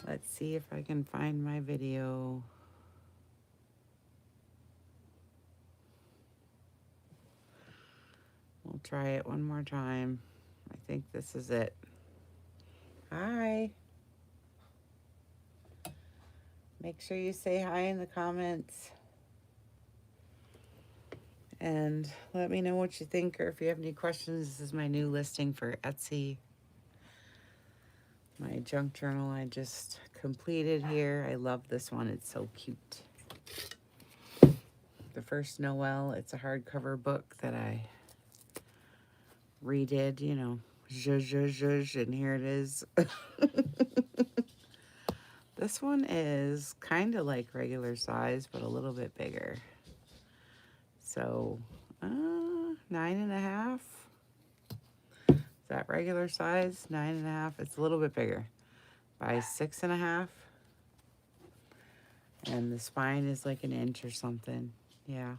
Let's see if I can find my video. We'll try it one more time. I think this is it. Hi. Make sure you say hi in the comments. And let me know what you think, or if you have any questions. This is my new listing for Etsy. My junk journal I just completed here. I love this one. It's so cute. The First Nowell. It's a hardcover book that I redid, you know, zhuzh, and here it is. This one is kind of like regular size, but a little bit bigger. So, 9.5. Is that regular size? 9.5. It's a little bit bigger. By 6.5. And the spine is like an inch or something. Yeah.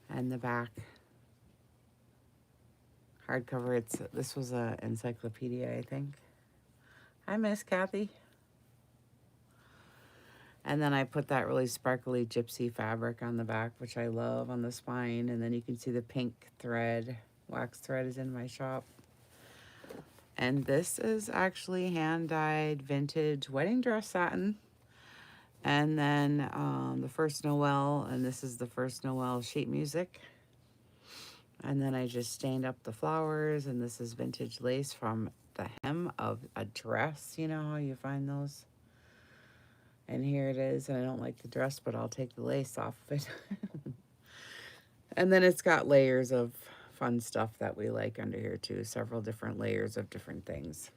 And the back. Hardcover. This was a encyclopedia, I think. Hi, Miss Kathy. And then I put that really sparkly gypsy fabric on the back, which I love, on the spine. And then you can see the pink thread. Wax thread is in my shop. And this is actually hand-dyed vintage wedding dress satin. And then the First Nowell, and this is the First Nowell sheet music. And then I just stained up the flowers, and this is vintage lace from the hem of a dress. You know how you find those? And here it is, and I don't like the dress, but I'll take the lace off of it. And then it's got layers of fun stuff that we like under here too, several different layers of different things.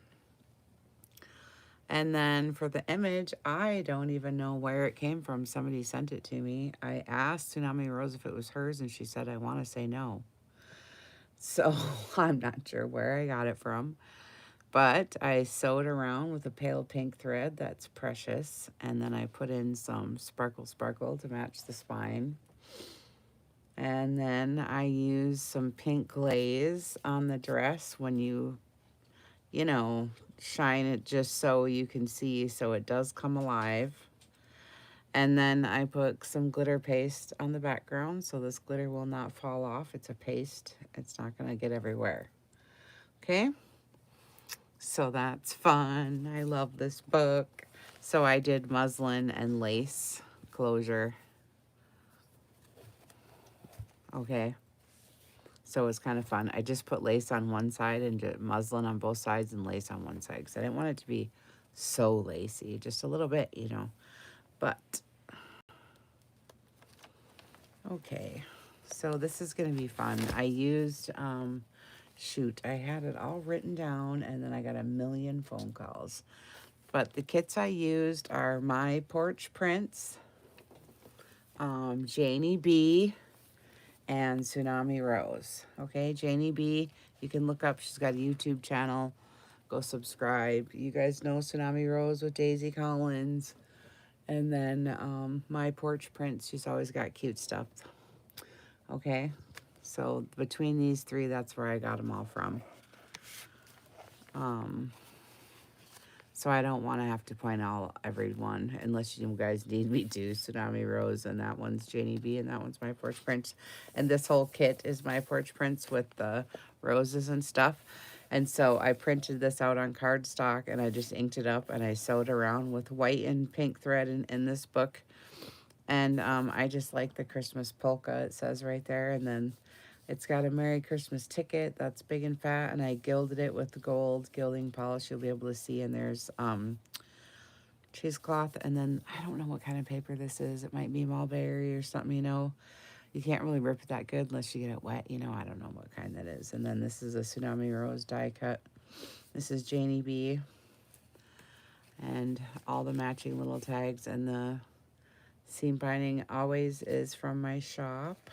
And then for the image, I don't even know where it came from. Somebody sent it to me. I asked Tsunami Rose if it was hers, and she said, I want to say no. So I'm not sure where I got it from. But I sewed around with a pale pink thread that's precious. And then I put in some sparkle to match the spine. And then I used some pink glaze on the dress when you know, shine it just so you can see, so it does come alive. And then I put some glitter paste on the background so this glitter will not fall off. It's a paste. It's not going to get everywhere. Okay? So that's fun. I love this book. So I did muslin and lace closure. Okay. So it's kind of fun. I just put lace on one side and muslin on both sides and lace on one side because I didn't want it to be so lacy. Just a little bit, you know. But, okay. So this is going to be fun. I used, shoot, I had it all written down and then I got a million phone calls. But the kits I used are My Porch Prints, Janie B, and Tsunami Rose. Okay, Janie B, you can look up. She's got a YouTube channel. Go subscribe. You guys know Tsunami Rose with Daisy Collins. And then My Porch Prints, she's always got cute stuff. Okay, so between these three, that's where I got them all from. So I don't want to have to point out every one unless you guys need me to. Tsunami Rose, and that one's Janie B, and that one's My Porch Prints. And this whole kit is My Porch Prints with the roses and stuff. And so I printed this out on cardstock, and I just inked it up, and I sewed around with white and pink thread in this book. And I just like the Christmas polka, it says right there. And then it's got a Merry Christmas ticket that's big and fat, and I gilded it with the gold gilding polish you'll be able to see. And there's cheesecloth, and then I don't know what kind of paper this is. It might be mulberry or something, you know. You can't really rip it that good unless you get it wet, you know. I don't know what kind that is. And then this is a Tsunami Rose die cut. This is Janie B. And all the matching little tags, and the seam binding always is from my shop.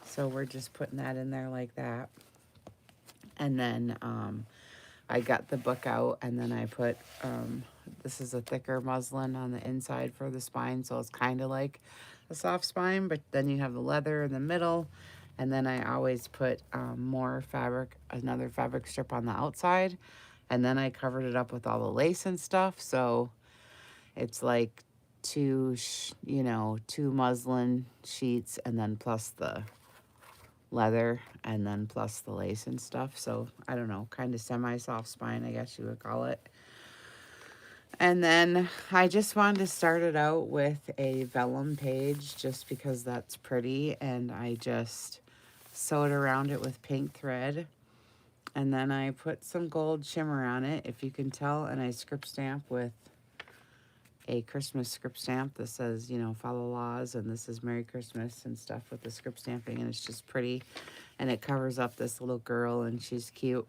So we're just putting that in there like that. And then I got the book out, and then I put, this is a thicker muslin on the inside for the spine. So it's kind of like a soft spine, but then you have the leather in the middle. And then I always put more fabric, another fabric strip on the outside. And then I covered it up with all the lace and stuff. So it's like two muslin sheets, and then plus the leather, and then plus the lace and stuff. So I don't know, kind of semi-soft spine, I guess you would call it. And then I just wanted to start it out with a vellum page just because that's pretty, and I just sewed around it with pink thread. And then I put some gold shimmer on it, if you can tell, and I script stamp with a Christmas script stamp that says, follow laws, and this is Merry Christmas and stuff with the script stamping, and it's just pretty. And it covers up this little girl, and she's cute.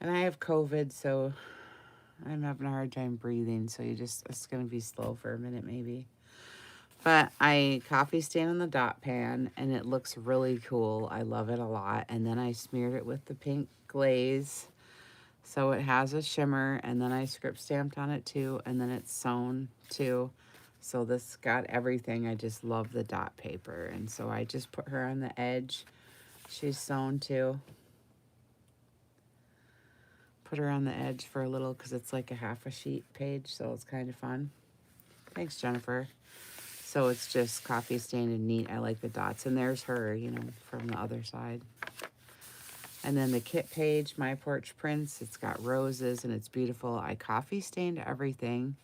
And I have COVID, so I'm having a hard time breathing, so it's going to be slow for a minute maybe. But I coffee stain on the dot pan, and it looks really cool. I love it a lot. And then I smeared it with the pink glaze, so it has a shimmer, and then I script stamped on it too, and then it's sewn too. So this got everything. I just love the dot paper, and so I just put her on the edge. She's sewn too. Put her on the edge for a little because it's like a half a sheet page, so it's kind of fun. Thanks, Jennifer. So it's just coffee stained and neat. I like the dots. And there's her, from the other side. And then the kit page, My Porch Prints, it's got roses and it's beautiful. I coffee stained everything.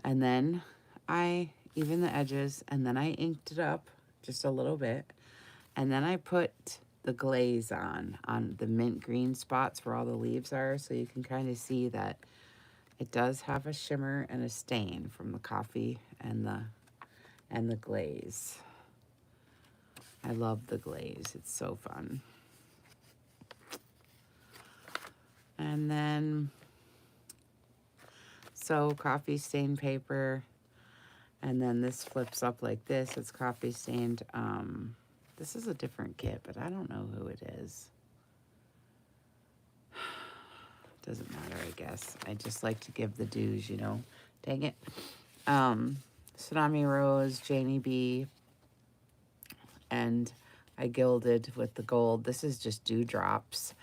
And then I even the edges, and then I inked it up just a little bit. And then I put the glaze on the mint green spots where all the leaves are, so you can kind of see that it does have a shimmer and a stain from the coffee and the glaze. I love the glaze. It's so fun. And then so coffee stained paper, and then this flips up like this. It's coffee stained. This is a different kit, but I don't know who it is. Doesn't matter, I guess. I just like to give the dues, Dang it. Tsunami Rose, Janie B, and I gilded with the gold. This is just dewdrops,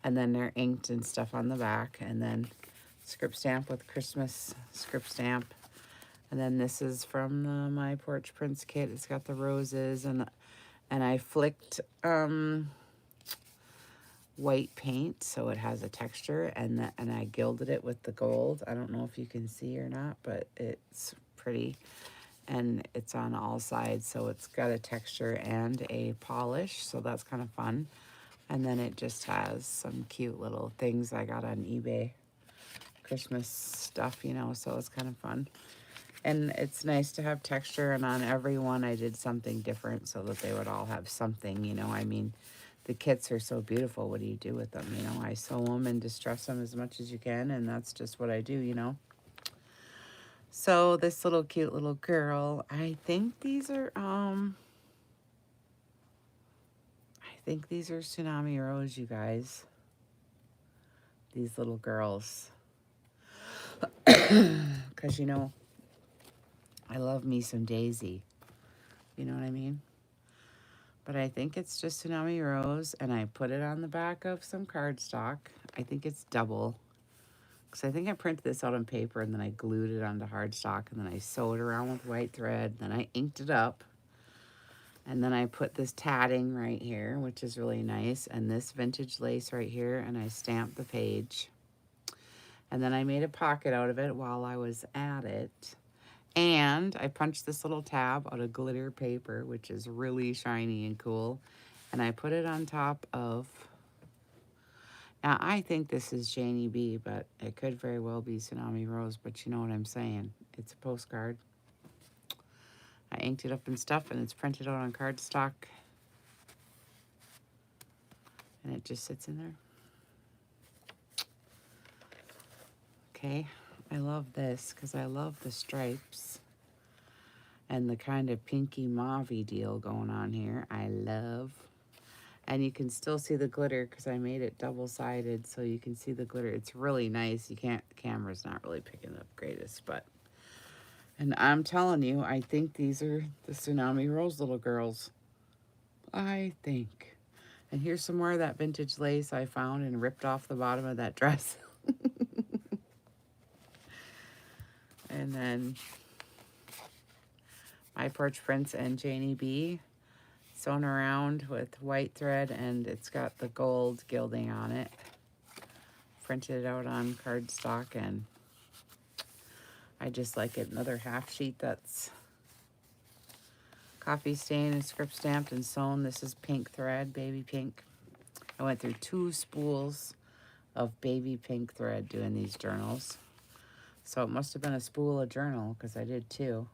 and then they're inked and stuff on the back, and then script stamp with Christmas script stamp. And then this is from the My Porch Prints kit. It's got the roses, and I flicked white paint so it has a texture, and I gilded it with the gold. I don't know if you can see or not, but it's pretty, and it's on all sides, so it's got a texture and a polish, so that's kind of fun. And then it just has some cute little things I got on eBay, Christmas stuff, so it's kind of fun. And it's nice to have texture, and on every one I did something different so that they would all have something, the kits are so beautiful. What do you do with them? I sew them and distress them as much as you can, and that's just what I do, So this little cute little girl, I think these are Tsunami Rose, you guys. These little girls. Because, I love me some Daisy. You know what I mean? But I think it's just Tsunami Rose, and I put it on the back of some cardstock. I think it's double, because I think I printed this out on paper, and then I glued it onto hardstock, and then I sewed around with white thread, then I inked it up, and then I put this tatting right here, which is really nice, and this vintage lace right here, and I stamped the page. And then I made a pocket out of it while I was at it. And I punched this little tab out of glitter paper, which is really shiny and cool. And I put it on top of... Now, I think this is Janie B, but it could very well be Tsunami Rose, but you know what I'm saying. It's a postcard. I inked it up and stuff, and it's printed out on cardstock. And it just sits in there. Okay. I love this because I love the stripes and the kind of pinky mauve-y deal going on here. I love. And you can still see the glitter because I made it double-sided, so you can see the glitter. It's really nice. You can't, the camera's not really picking up greatest, but. And I'm telling you, I think these are the Tsunami Rose little girls. I think. And here's some more of that vintage lace I found and ripped off the bottom of that dress. And then My Porch Prince and Janie B. Sewn around with white thread, and it's got the gold gilding on it. Printed out on cardstock, and I just like it. Another half sheet that's coffee stained and script stamped and sewn. This is pink thread, baby pink. I went through 2 spools of baby pink thread doing these journals. So it must have been a spool of journal because I did 2.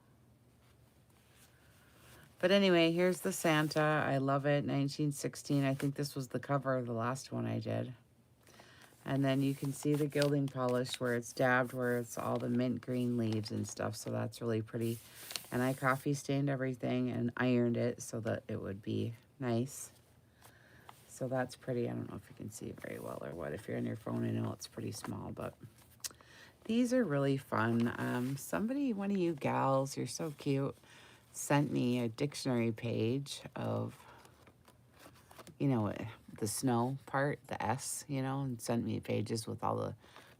But anyway, here's the Santa. I love it. 1916. I think this was the cover of the last one I did. And then you can see the gilding polish where it's dabbed, where it's all the mint green leaves and stuff. So that's really pretty. And I coffee stained everything and ironed it so that it would be nice. So that's pretty. I don't know if you can see it very well or what. If you're on your phone, I know it's pretty small, but these are really fun. Somebody, one of you gals, you're so cute, sent me a dictionary page of, you know, the snow part, the S, you know, and sent me pages with all the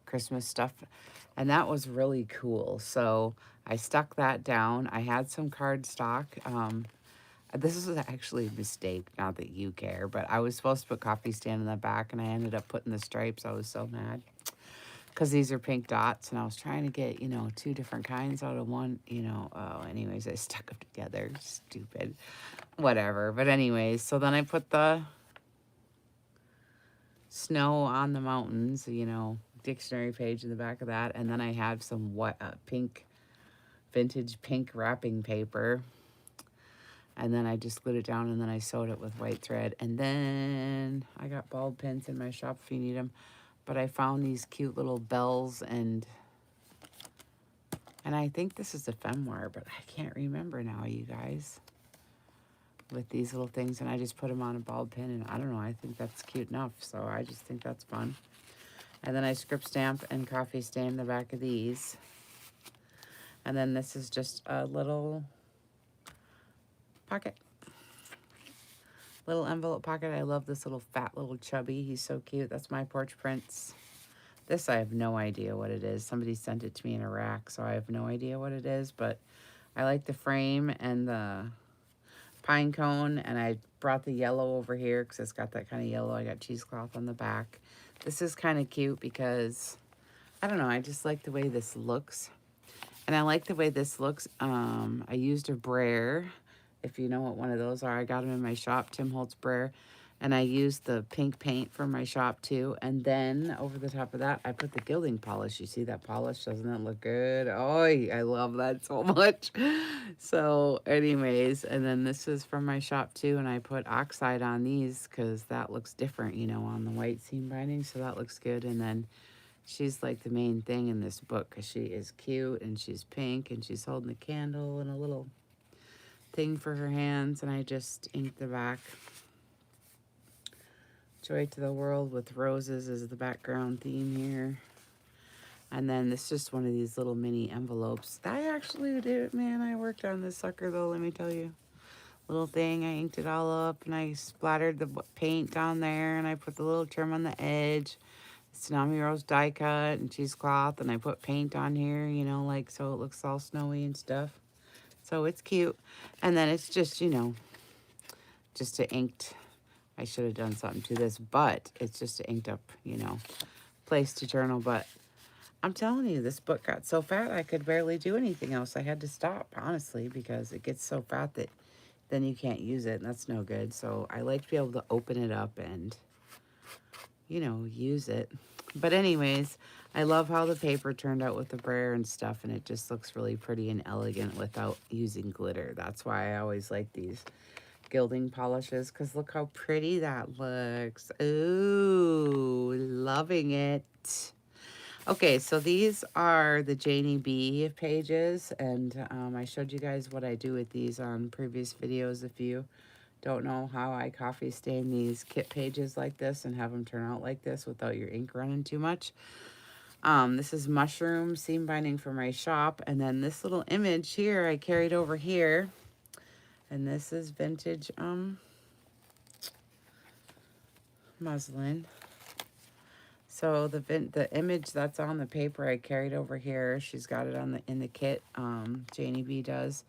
Christmas stuff. And that was really cool. So I stuck that down. I had some cardstock. This was actually a mistake, not that you care, but I was supposed to put coffee stand in the back, and I ended up putting the stripes. I was so mad because these are pink dots, and I was trying to get, you know, 2 different kinds out of one, you know. Oh, anyways, I stuck them together. Stupid. Whatever. But anyways, so then I put the snow on the mountains, you know, dictionary page in the back of that. And then I have some pink, vintage pink wrapping paper. And then I just glued it down, and then I sewed it with white thread. And then I got bulb pins in my shop if you need them. But I found these cute little bells, and I think this is ephemera, but I can't remember now, you guys. With these little things, and I just put them on a bulb pin, and I don't know, I think that's cute enough, so I just think that's fun. And then I script stamp and coffee stain the back of these. And then this is just a little pocket. Little envelope pocket. I love this little fat little chubby. He's so cute. That's My Porch Prince. This I have no idea what it is. Somebody sent it to me in a rack, so I have no idea what it is, but I like the frame and the pine cone, and I brought the yellow over here because it's got that kind of yellow. I got cheesecloth on the back. This is kind of cute because, I don't know, I just like the way this looks. And I like the way this looks. I used a brayer. If you know what one of those are, I got them in my shop, Tim Holtz brayer. And I used the pink paint from my shop too. And then over the top of that, I put the gilding polish. You see that polish? Doesn't that look good? Oh, I love that so much. So anyways, and then this is from my shop too. And I put oxide on these because that looks different, you know, on the white seam binding. So that looks good. And then she's like the main thing in this book because she is cute and she's pink and she's holding a candle and a little thing for her hands. And I just inked the back. Joy to the World with roses is the background theme here. And then this is just one of these little mini envelopes. I actually did, man, I worked on this sucker though, let me tell you. Little thing, I inked it all up and I splattered the paint down there and I put the little trim on the edge. Tsunami Rose die cut and cheesecloth, and I put paint on here, you know, like so it looks all snowy and stuff. So it's cute. And then it's just, you know, just a inked, I should have done something to this, but it's just an inked up, you know, place to journal. But I'm telling you, this book got so fat I could barely do anything else. I had to stop, honestly, because it gets so fat that then you can't use it, and that's no good. So I like to be able to open it up and, you know, use it. But anyways, I love how the paper turned out with the brayer and stuff, and it just looks really pretty and elegant without using glitter. That's why I always like these gilding polishes, because look how pretty that looks. Ooh, loving it. Okay, so these are the Janie B pages, and I showed you guys what I do with these on previous videos. If you don't know how I coffee stain these kit pages like this and have them turn out like this without your ink running too much. This is mushroom seam binding for my shop, and then this little image here I carried over here, and this is vintage muslin. So the image that's on the paper I carried over here, she's got it on the in the kit. Janie B does.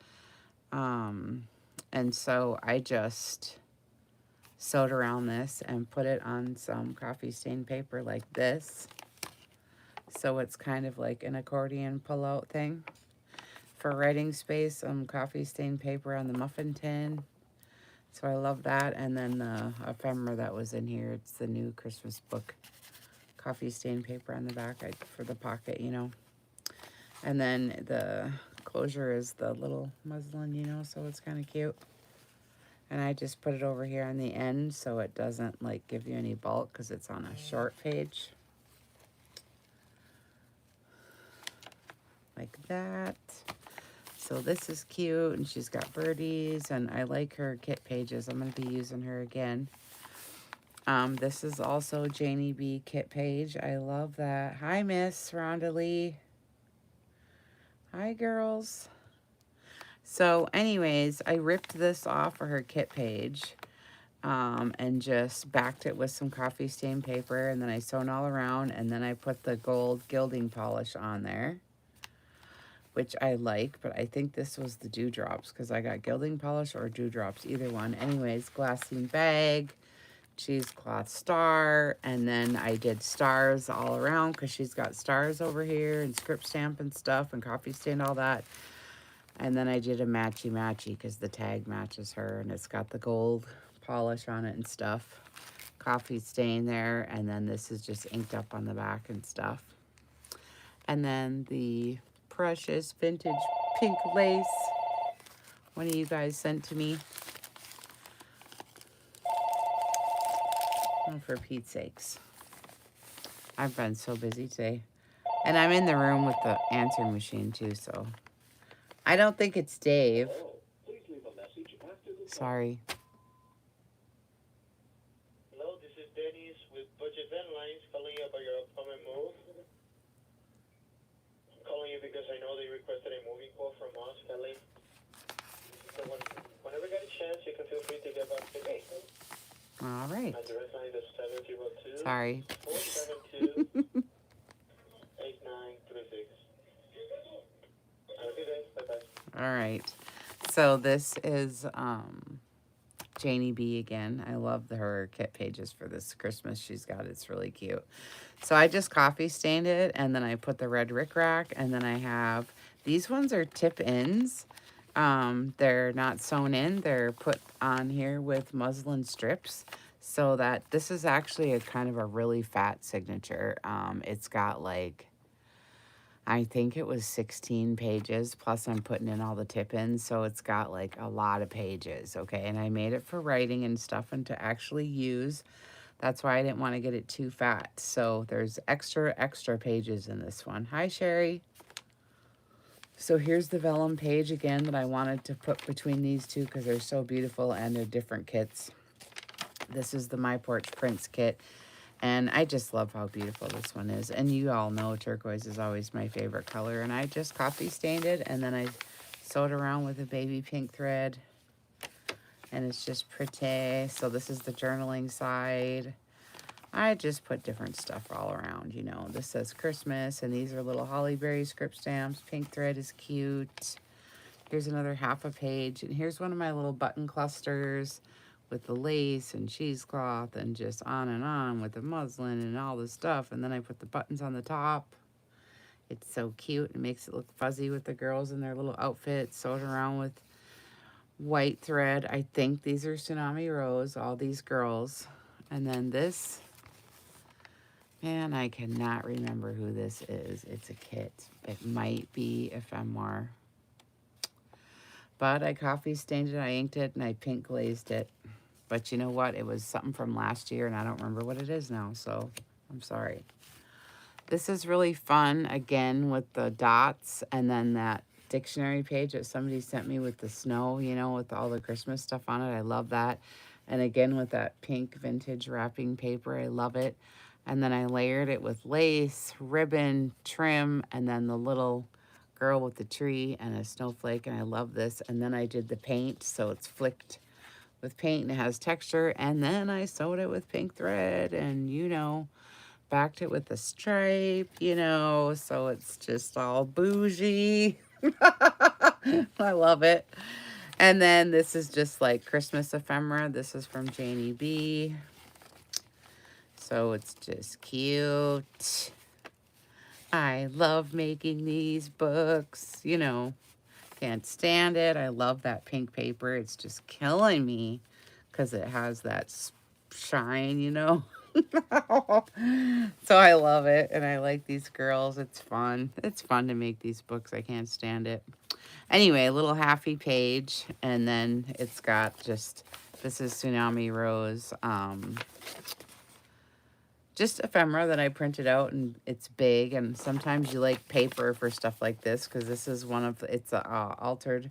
And so I just sewed around this and put it on some coffee stain paper like this. So it's kind of like an accordion pull-out thing. For writing space, some coffee stain paper on the muffin tin. So I love that. And then the ephemera that was in here, it's the new Christmas book. Coffee stain paper on the back for the pocket, you know. And then the closure is the little muslin, you know, so it's kind of cute. And I just put it over here on the end so it doesn't like give you any bulk because it's on a short page. Like that. So this is cute, and she's got birdies, and I like her kit pages. I'm going to be using her again. This is also Janie B kit page. I love that. Hi, Miss Rhonda Lee. Hi, girls. So anyways, I ripped this off of her kit page and just backed it with some coffee stain paper, and then I sewn all around, and then I put the gold gilding polish on there, which I like, but I think this was the dewdrops because I got gilding polish or dewdrops, either one. Anyways, glassine bag, cheesecloth star, and then I did stars all around because she's got stars over here and script stamp and stuff and coffee stain, all that. And then I did a matchy-matchy because the tag matches her, and it's got the gold polish on it and stuff. Coffee stain there, and then this is just inked up on the back and stuff. And then the precious vintage pink lace one of you guys sent to me. Oh, for Pete's sakes. I've been so busy today. And I'm in the room with the answering machine too, so. I don't think it's Dave. Sorry. Hello, this is Dennis with Budget Van Lines calling you about your upcoming move. I'm calling you because I know they requested a moving quote from us, Kelly. So whenever you get a chance, you can feel free to get back to me. All right. My direct line is 702 Sorry. 472 8936. Have a good day. Bye-bye. All right. So this is Janie B again. I love her kit pages for this Christmas she's got. It's really cute. So I just coffee stained it, and then I put the red rickrack, and then I have, these ones are tip ins. They're not sewn in. They're put on here with muslin strips, so that this is actually a kind of a really fat signature. It's got like, I think it was 16 pages, plus I'm putting in all the tip-ins, so it's got like a lot of pages, okay? And I made it for writing and stuff and to actually use. That's why I didn't want to get it too fat. So there's extra pages in this one. Hi, Sherry. So here's the vellum page again that I wanted to put between these two because they're so beautiful and they're different kits. This is the My Porch Prints kit. And I just love how beautiful this one is. And you all know turquoise is always my favorite color. And I just coffee stained it. And then I sewed around with a baby pink thread. And it's just pretty. So this is the journaling side. I just put different stuff all around, you know. This says Christmas. And these are little holly berry script stamps. Pink thread is cute. Here's another half a page. And here's one of my little button clusters with the lace and cheesecloth and just on with the muslin and all the stuff. And then I put the buttons on the top. It's so cute. It makes it look fuzzy with the girls in their little outfits, sewed around with white thread. I think these are Tsunami Rose, all these girls. And then this, man, I cannot remember who this is. It's a kit. It might be ephemera. But I coffee stained it, I inked it, and I pink glazed it. But you know what? It was something from last year, and I don't remember what it is now, so I'm sorry. This is really fun, again, with the dots, and then that dictionary page that somebody sent me with the snow, you know, with all the Christmas stuff on it. I love that. And again, with that pink vintage wrapping paper, I love it. And then I layered it with lace, ribbon, trim, and then the little girl with the tree and a snowflake, and I love this. And then I did the paint, so it's flicked with paint and it has texture. And then I sewed it with pink thread and, backed it with a stripe, so it's just all bougie. I love it. And then this is just like Christmas ephemera. This is from Janie B. So it's just cute. I love making these books, Can't stand it. I love that pink paper. It's just killing me because it has that shine. So I love it. And I like these girls. It's fun. It's fun to make these books. I can't stand it. Anyway, a little halfy page. And then it's got just, this is Tsunami Rose. Just ephemera that I printed out, and it's big, and sometimes you like paper for stuff like this because this is one of it's a altered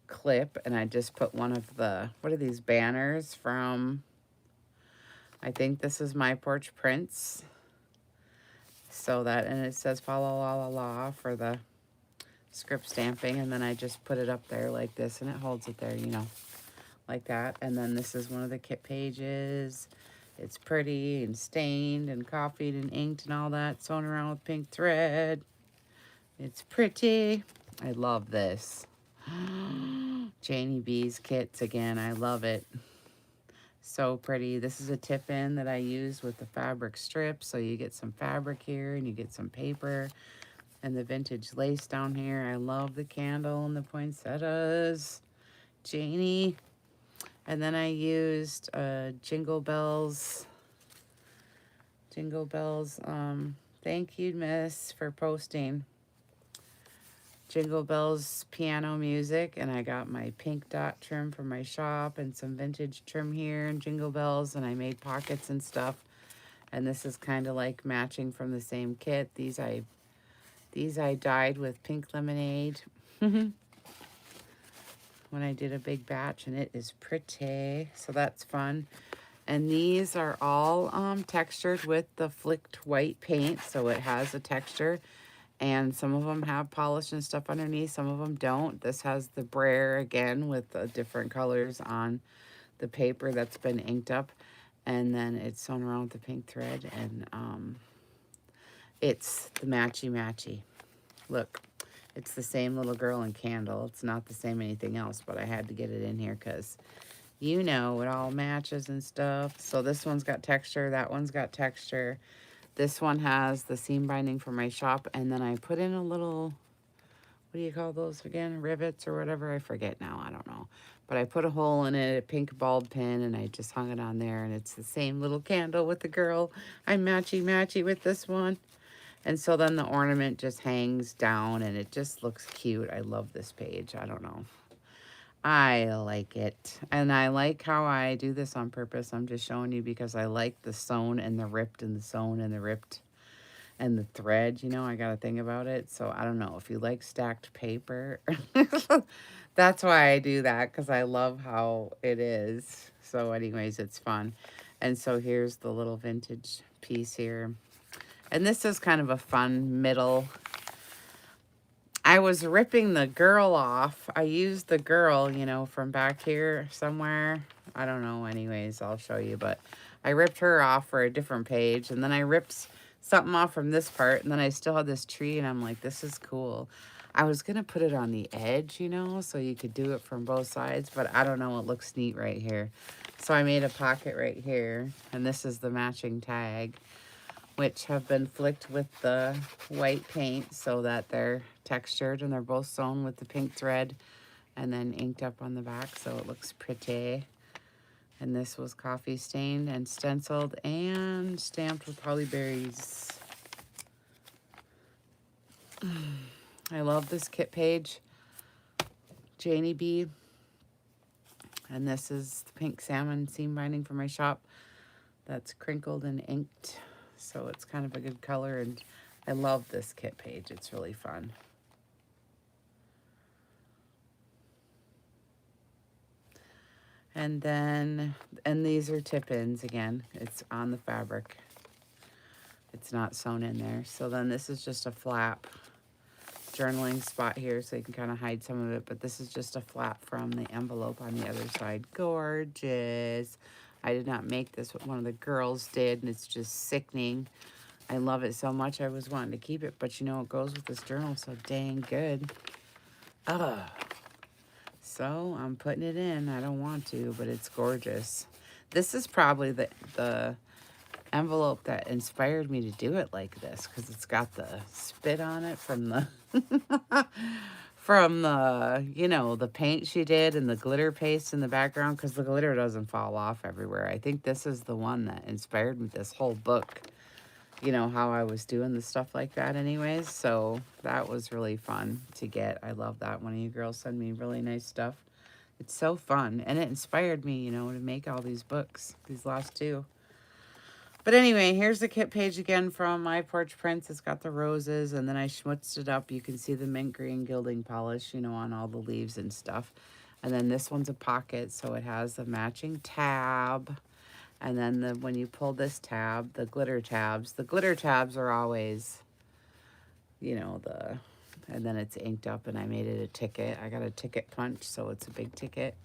clip, and I just put one of the, what are these, banners from, I think this is My Porch Prints, so that, and it says fa la la la la for the script stamping, and then I just put it up there like this, and it holds it there, like that. And then this is one of the kit pages. It's pretty and stained and copied and inked and all that, sewn around with pink thread. It's pretty. I love this. Janie B's kits again. I love it. So pretty. This is a tip-in that I use with the fabric strips. So you get some fabric here and you get some paper and the vintage lace down here. I love the candle and the poinsettias. Janie. And then I used Jingle Bells. Thank you, Miss, for posting Jingle Bells piano music. And I got my pink dot trim from my shop and some vintage trim here and Jingle Bells. And I made pockets and stuff. And this is kind of like matching from the same kit. These I dyed with pink lemonade. When I did a big batch, and it is pretty, so that's fun. And these are all textured with the flicked white paint, so it has a texture, and some of them have polish and stuff underneath, some of them don't. This has the brayer again with the different colors on the paper that's been inked up, and then it's sewn around with the pink thread, and it's the Matchy-matchy. Look. It's the same little girl and candle. It's not the same anything else, but I had to get it in here because, it all matches and stuff. So this one's got texture. That one's got texture. This one has the seam binding from my shop. And then I put in a little, what do you call those again? Rivets or whatever. I forget now. I don't know. But I put a hole in it, a pink bulb pin, and I just hung it on there. And it's the same little candle with the girl. I'm matchy-matchy with this one. And so then the ornament just hangs down and it just looks cute. I love this page. I don't know. I like it. And I like how I do this on purpose. I'm just showing you because I like the sewn and the ripped and the sewn and the ripped and the thread. I got a thing about it. So I don't know if you like stacked paper. That's why I do that, because I love how it is. So anyways, it's fun. And so here's the little vintage piece here. And this is kind of a fun middle. I was ripping the girl off. I used the girl, from back here somewhere. I don't know. Anyways, I'll show you. But I ripped her off for a different page. And then I ripped something off from this part. And then I still had this tree. And I'm like, this is cool. I was going to put it on the edge, so you could do it from both sides. But I don't know. It looks neat right here. So I made a pocket right here. And this is the matching tag, which have been flicked with the white paint so that they're textured, and they're both sewn with the pink thread and then inked up on the back, so it looks pretty. And this was coffee stained and stenciled and stamped with holly berries. I love this kit page. Janie B. And this is the pink salmon seam binding from my shop that's crinkled and inked. So it's kind of a good color, and I love this kit page. It's really fun. And then, these are tip-ins again. It's on the fabric. It's not sewn in there. So then this is just a flap journaling spot here so you can kind of hide some of it. But this is just a flap from the envelope on the other side. Gorgeous. I did not make this, but one of the girls did, and it's just sickening. I love it so much. I was wanting to keep it, but you know, it goes with this journal so dang good. Ugh. So I'm putting it in. I don't want to, but it's gorgeous. This is probably the envelope that inspired me to do it like this, because it's got the spit on it from the from the, you know, the paint she did and the glitter paste in the background, because the glitter doesn't fall off everywhere. I think this is the one that inspired me, this whole book, you know, how I was doing the stuff like that anyways. So that was really fun to get. I love that one of you girls send me really nice stuff. It's so fun, and it inspired me, you know, to make all these books, these last two. But anyway, here's the kit page again from My Porch Prints. It's got the roses, and then I schmutzed it up. You can see the mint green gilding polish, you know, on all the leaves and stuff. And then this one's a pocket, so it has the matching tab. And then when you pull this tab, the glitter tabs are always, you know, and then it's inked up, and I made it a ticket. I got a ticket punch, so it's a big ticket.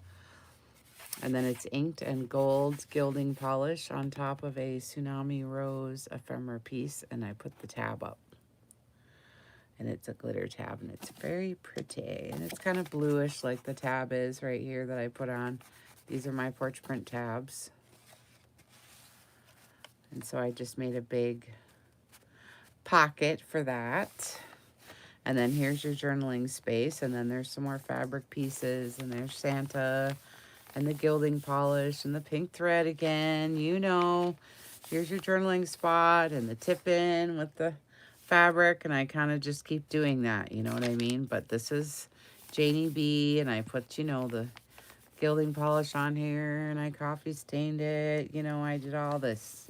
And then it's inked and gold gilding polish on top of a tsunami rose ephemera piece, and I put the tab up. And it's a glitter tab, and it's very pretty. And it's kind of bluish like the tab is right here that I put on. These are My Porch Print tabs. And so I just made a big pocket for that. And then here's your journaling space, and then there's some more fabric pieces, and there's Santa, and the gilding polish, and the pink thread again, you know. Here's your journaling spot, and the tip-in with the fabric, and I kind of just keep doing that, you know what I mean? But this is Janie B, and I put, you know, the gilding polish on here, and I coffee stained it, you know, I did all this.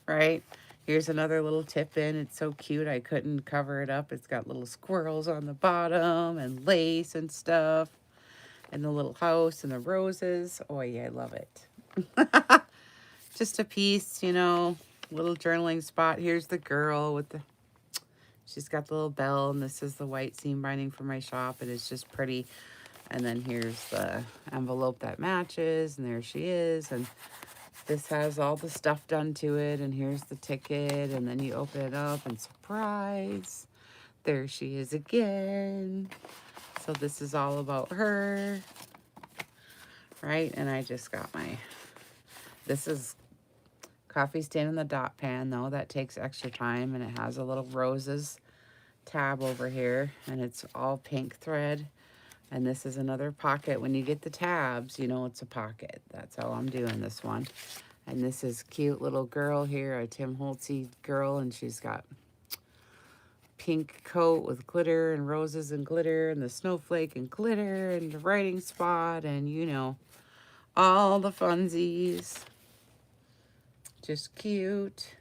Right? Here's another little tip-in. It's so cute, I couldn't cover it up. It's got little squirrels on the bottom, and lace and stuff. And the little house and the roses. Oh, yeah, I love it. Just a piece, you know, little journaling spot. Here's the girl with the, she's got the little bell, and this is the white seam binding for my shop, and it's just pretty. And then here's the envelope that matches, and there she is. And this has all the stuff done to it, and here's the ticket, and then you open it up, and surprise, there she is again. So this is all about her, right? And I just got this is coffee stain in the dot pan, though. That takes extra time, and it has a little roses tab over here, and it's all pink thread. And this is another pocket. When you get the tabs, you know it's a pocket. That's how I'm doing this one. And this is cute little girl here, a Tim Holtzy girl, and she's got pink coat with glitter and roses and glitter and the snowflake and glitter and the writing spot, and you know, all the funsies. Just cute.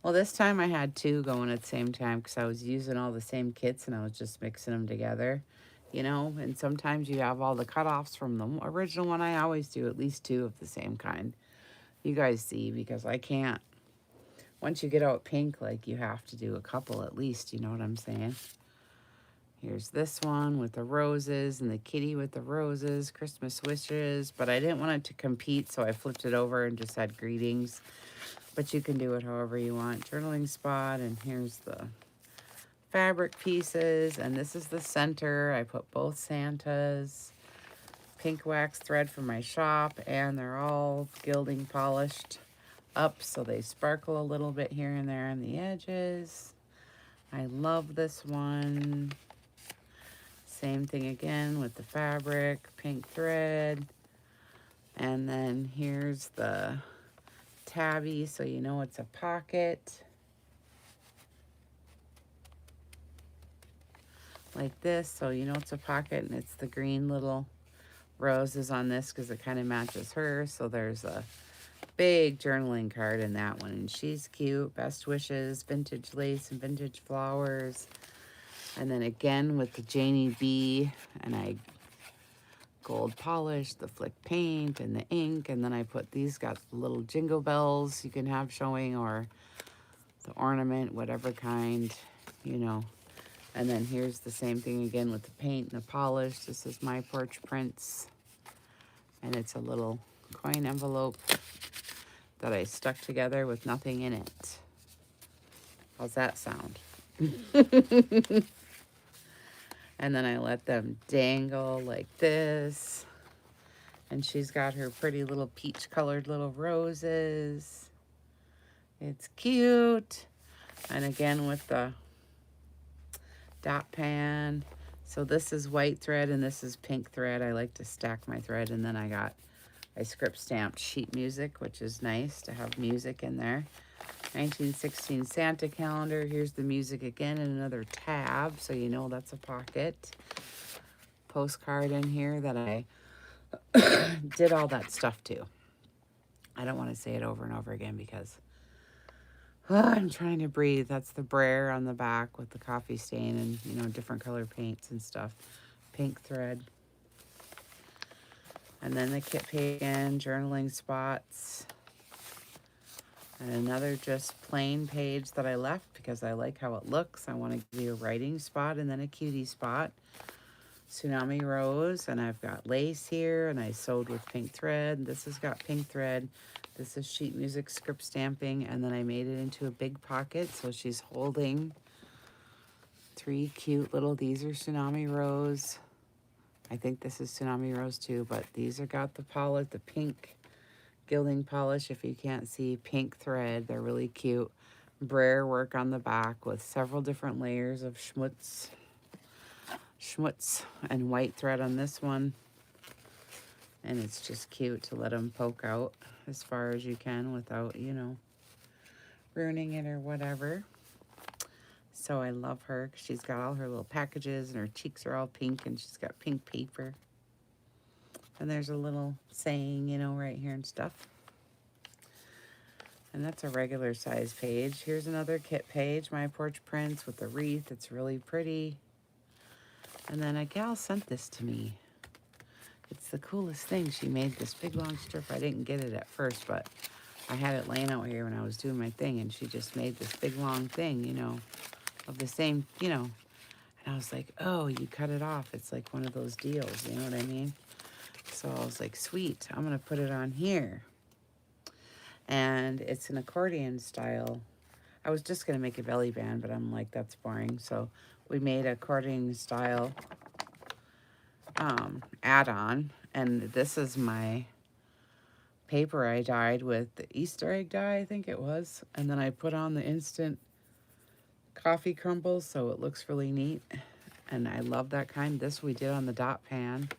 Well, this time I had two going at the same time because I was using all the same kits, and I was just mixing them together, you know. And sometimes you have all the cutoffs from the original one. I always do at least two of the same kind. You guys see, because I can't. Once you get out pink, like, you have to do a couple at least, you know what I'm saying? Here's this one with the roses, and the kitty with the roses, Christmas wishes. But I didn't want it to compete, so I flipped it over and just had greetings. But you can do it however you want. Journaling spot, and here's the fabric pieces, and this is the center. I put both Santas, pink wax thread from my shop, and they're all gilding polished up so they sparkle a little bit here and there on the edges. I love this one. Same thing again with the fabric, pink thread. And then here's the tabby, so you know it's a pocket. Like this, so you know it's a pocket, and it's the green little roses on this because it kind of matches her. So there's a big journaling card in that one, and she's cute. Best wishes, vintage lace and vintage flowers. And then again with the Janie B, and I gold polish, the flick paint, and the ink. And then I put these, got little jingle bells you can have showing, or the ornament, whatever kind. you know. And then here's the same thing again with the paint and the polish. This is My Porch Prints. And it's a little coin envelope that I stuck together with nothing in it. How's that sound? And then I let them dangle like this. And she's got her pretty little peach colored little roses. It's cute. And again with the dot pan. So this is white thread and this is pink thread. I like to stack my thread. And then I script stamped sheet music, which is nice to have music in there. 1916 Santa calendar. Here's the music again in another tab, so you know that's a pocket. Postcard in here that I did all that stuff to. I don't want to say it over and over again because I'm trying to breathe. That's the brayer on the back with the coffee stain and, you know, different color paints and stuff. Pink thread. And then the kit page again, journaling spots. And another just plain page that I left because I like how it looks. I want to give you a writing spot and then a cutie spot. Tsunami Rose, and I've got lace here, and I sewed with pink thread. This has got pink thread. This is sheet music script stamping, and then I made it into a big pocket, so she's holding 3 cute little, these are Tsunami Rose. I think this is Tsunami Rose too, but these are got the polish, the pink gilding polish, if you can't see, pink thread. They're really cute. Brayer work on the back with several different layers of schmutz and white thread on this one. And it's just cute to let them poke out as far as you can without, you know, ruining it or whatever. So I love her because she's got all her little packages and her cheeks are all pink and she's got pink paper. And there's a little saying, you know, right here and stuff. And that's a regular size page. Here's another kit page, My Porch Prints with the wreath. It's really pretty. And then a gal sent this to me. It's the coolest thing. She made this big long strip. I didn't get it at first, but I had it laying out here when I was doing my thing. And she just made this big long thing, you know, of the same, you know. And I was like, oh, you cut it off. It's like one of those deals, you know what I mean? So I was like, sweet, I'm going to put it on here. And it's an accordion style. I was just going to make a belly band, but I'm like, that's boring. So we made accordion style add-on. And this is my paper I dyed with the Easter egg dye, I think it was. And then I put on the instant coffee crumbles, so it looks really neat. And I love that kind. This we did on the dot pan.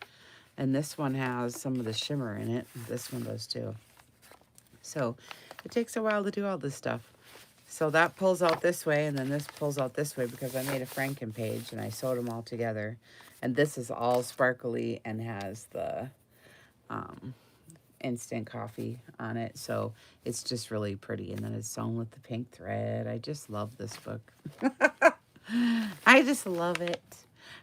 And this one has some of the shimmer in it. This one does too. So it takes a while to do all this stuff. So that pulls out this way, and then this pulls out this way because I made a Franken page and I sewed them all together. And this is all sparkly and has the instant coffee on it. So it's just really pretty. And then it's sewn with the pink thread. I just love this book. I just love it.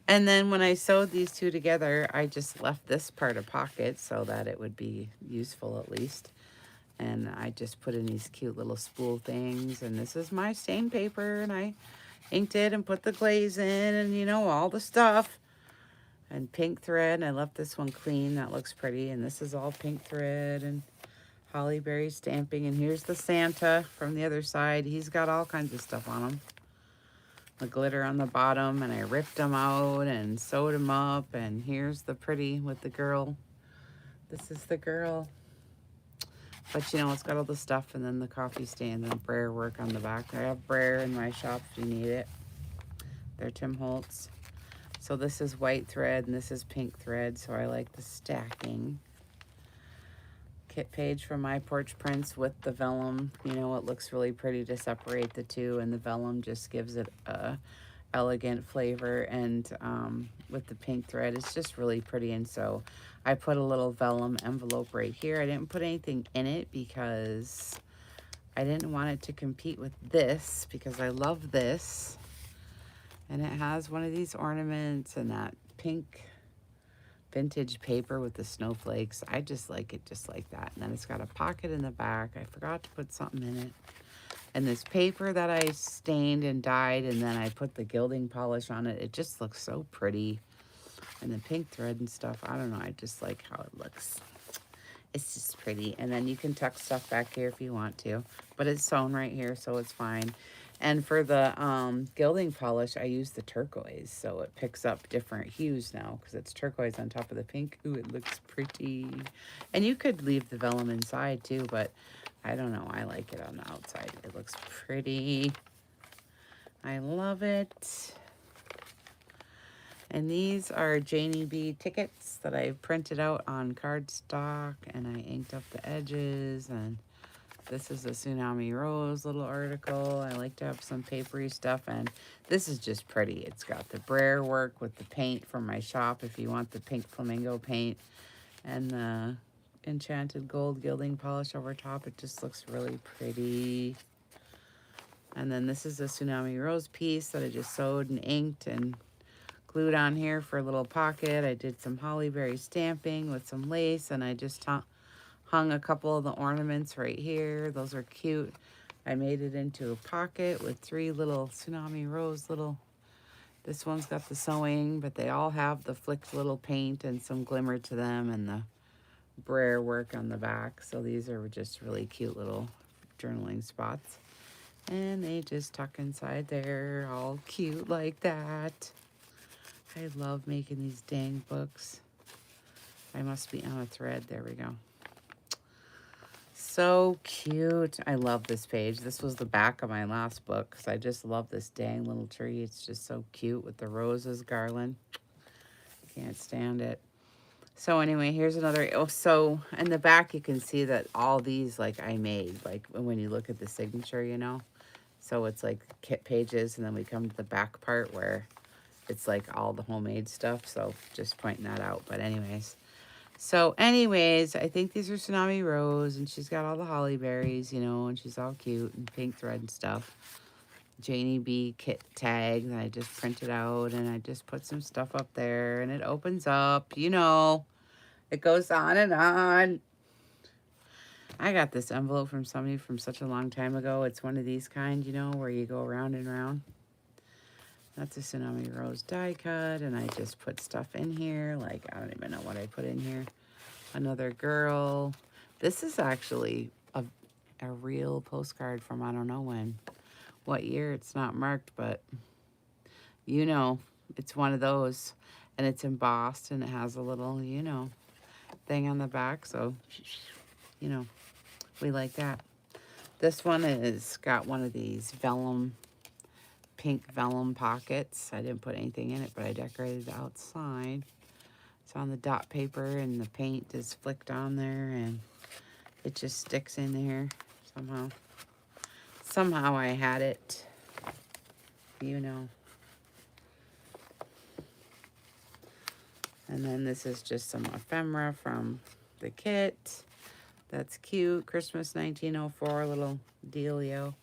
And then when I sewed these two together, I just left this part a pocket so that it would be useful at least. And I just put in these cute little spool things. And this is my stain paper. And I inked it and put the glaze in and, you know, all the stuff. And pink thread. I left this one clean. That looks pretty. And this is all pink thread and holly berry stamping. And here's the Santa from the other side. He's got all kinds of stuff on him. The glitter on the bottom, and I ripped them out and sewed them up. And here's the pretty with the girl. This is the girl. But you know, it's got all the stuff, and then the coffee stand and brayer work on the back. I have brayer in my shop if you need it. They're Tim Holtz. So this is white thread and this is pink thread, so I like the stacking. Kit page from My Porch Prints with the vellum. You know, it looks really pretty to separate the two, and the vellum just gives it a elegant flavor. And with the pink thread, it's just really pretty. And so I put a little vellum envelope right here. I didn't put anything in it because I didn't want it to compete with this, because I love this. And it has one of these ornaments and that pink vintage paper with the snowflakes. I just like it just like that. And then it's got a pocket in the back. I forgot to put something in it. And this paper that I stained and dyed, and then I put the gilding polish on it, it just looks so pretty. And the pink thread and stuff, I don't know, I just like how it looks. It's just pretty. And then you can tuck stuff back here if you want to. But it's sewn right here, so it's fine. And for the gilding polish, I use the turquoise. So it picks up different hues now because it's turquoise on top of the pink. Ooh, it looks pretty. And you could leave the vellum inside too, but I don't know. I like it on the outside. It looks pretty. I love it. And these are Janie B tickets that I printed out on cardstock, and I inked up the edges. And this is a Tsunami Rose little article. I like to have some papery stuff, and this is just pretty. It's got the brayer work with the paint from my shop if you want the pink flamingo paint, and the enchanted gold gilding polish over top. It just looks really pretty. And then this is a Tsunami Rose piece that I just sewed and inked and glued on here for a little pocket. I did some hollyberry stamping with some lace, and I just hung a couple of the ornaments right here. Those are cute. I made it into a pocket with 3 little Tsunami Rose little. This one's got the sewing, but they all have the flicked little paint and some glimmer to them, and the brayer work on the back. So these are just really cute little journaling spots. And they just tuck inside there, all cute like that. I love making these dang books. I must be on a thread. There we go. So cute. I love this page. This was the back of my last book because I just love this dang little tree. It's just so cute with the roses garland. Can't stand it. So anyway, here's another. Oh, so in the back you can see that all these like I made. Like when you look at the signature, you know. So it's like kit pages, and then we come to the back part where it's like all the homemade stuff. So just pointing that out. But anyways. So anyways, I think these are Tsunami Rose, and she's got all the holly berries, you know, and she's all cute and pink thread and stuff. Janie B kit tag that I just printed out, and I just put some stuff up there, and it opens up, you know. It goes on and on. I got this envelope from somebody from such a long time ago. It's one of these kind, you know, where you go round and round. That's a Tsunami Rose die cut, and I just put stuff in here. Like, I don't even know what I put in here. Another girl. This is actually a real postcard from I don't know when. What year? It's not marked, but you know, it's one of those. And it's embossed, and it has a little, you know, thing on the back. So, you know, we like that. This one is got one of these vellum, pink vellum pockets. I didn't put anything in it, but I decorated the outside. It's on the dot paper, and the paint is flicked on there, and it just sticks in there somehow. Somehow I had it, you know. And then this is just some ephemera from the kit. That's cute. Christmas 1904, little dealio.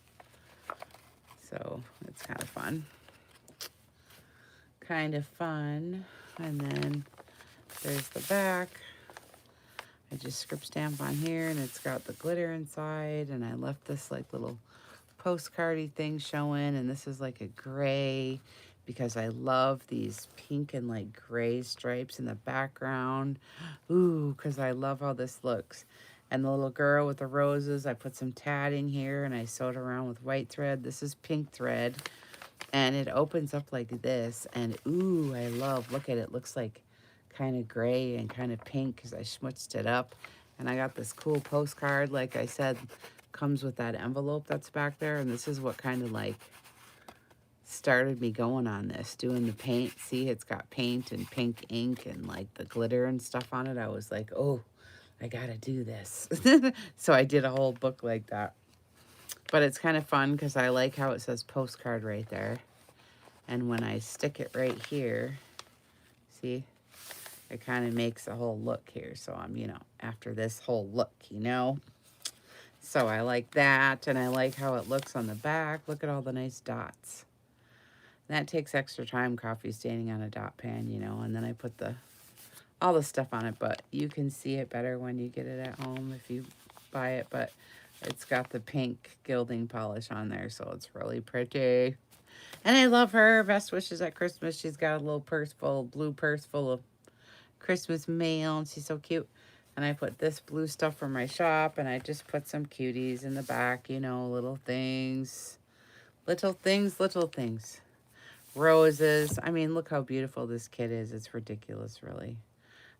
So it's kind of fun. Kind of fun. And then there's the back. I just script stamp on here, and it's got the glitter inside, and I left this like little postcardy thing showing, and this is like a gray because I love these pink and like gray stripes in the background. Ooh, because I love how this looks. And the little girl with the roses, I put some tatting here, and I sewed around with white thread. This is pink thread, and it opens up like this, and ooh, I love, look at it, looks like kind of gray and kind of pink because I schmutzed it up. And I got this cool postcard, like I said, comes with that envelope that's back there, and this is what kind of like started me going on this, doing the paint. See, it's got paint and pink ink and like the glitter and stuff on it. I was like, oh, I gotta do this. So I did a whole book like that. But it's kind of fun because I like how it says postcard right there. And when I stick it right here, see, it kind of makes a whole look here. So I'm, you know, after this whole look, you know. So I like that, and I like how it looks on the back. Look at all the nice dots. That takes extra time, coffee staining on a dot pan, you know, and then I put all the stuff on it, but you can see it better when you get it at home if you buy it. But It's got the pink gilding polish on there, so it's really pretty. And I love her. Best wishes at Christmas. She's got a little purse full, blue purse full of Christmas mail, and she's so cute. And I put this blue stuff from my shop, and I just put some cuties in the back, you know, little things. Little things, little things. Roses. I mean, look how beautiful this kit is. It's ridiculous, really.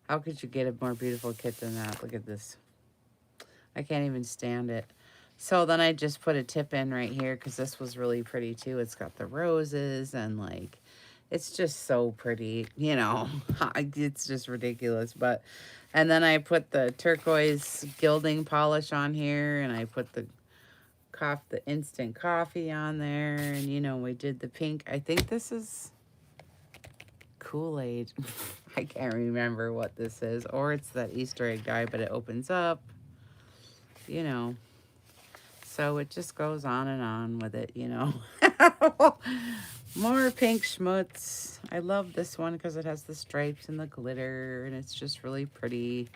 How could you get a more beautiful kit than that? Look at this. I can't even stand it. So then I just put a tip in right here because this was really pretty too. It's got the roses and like, it's just so pretty, you know. It's just ridiculous. But, and then I put the turquoise gilding polish on here, and I put the instant coffee on there, and you know, we did the pink. I think this is Kool-Aid. I can't remember what this is, or it's that Easter egg die, but it opens up, you know. So it just goes on with it, you know. More pink schmutz. I love this one because it has the stripes and the glitter, and it's just really pretty.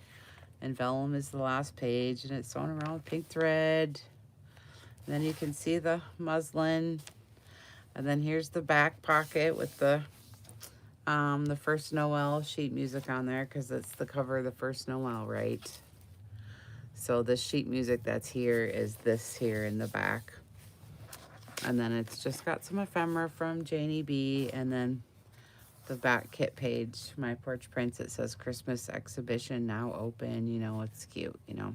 And vellum is the last page, and it's sewn around with pink thread. And then you can see the muslin. And then here's the back pocket with the First Nowell sheet music on there because it's the cover of the First Nowell, right? So the sheet music that's here is this here in the back. And then it's just got some ephemera from Janie B. And then the back kit page, my porch prints, it says Christmas exhibition now open. You know, it's cute, you know.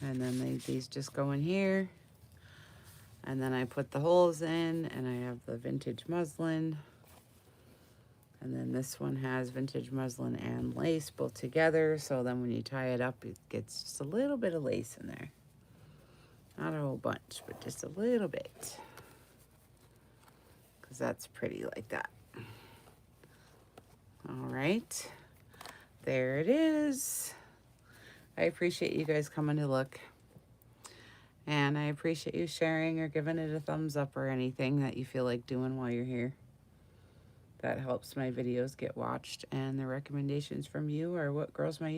And then these just go in here. And then I put the holes in, and I have the vintage muslin. And then this one has vintage muslin and lace both together. So then when you tie it up, it gets just a little bit of lace in there. Not a whole bunch, but just a little bit. Because that's pretty like that. All right. There it is. I appreciate you guys coming to look. And I appreciate you sharing or giving it a thumbs up or anything that you feel like doing while you're here. That helps my videos get watched, and the recommendations from you are what grows my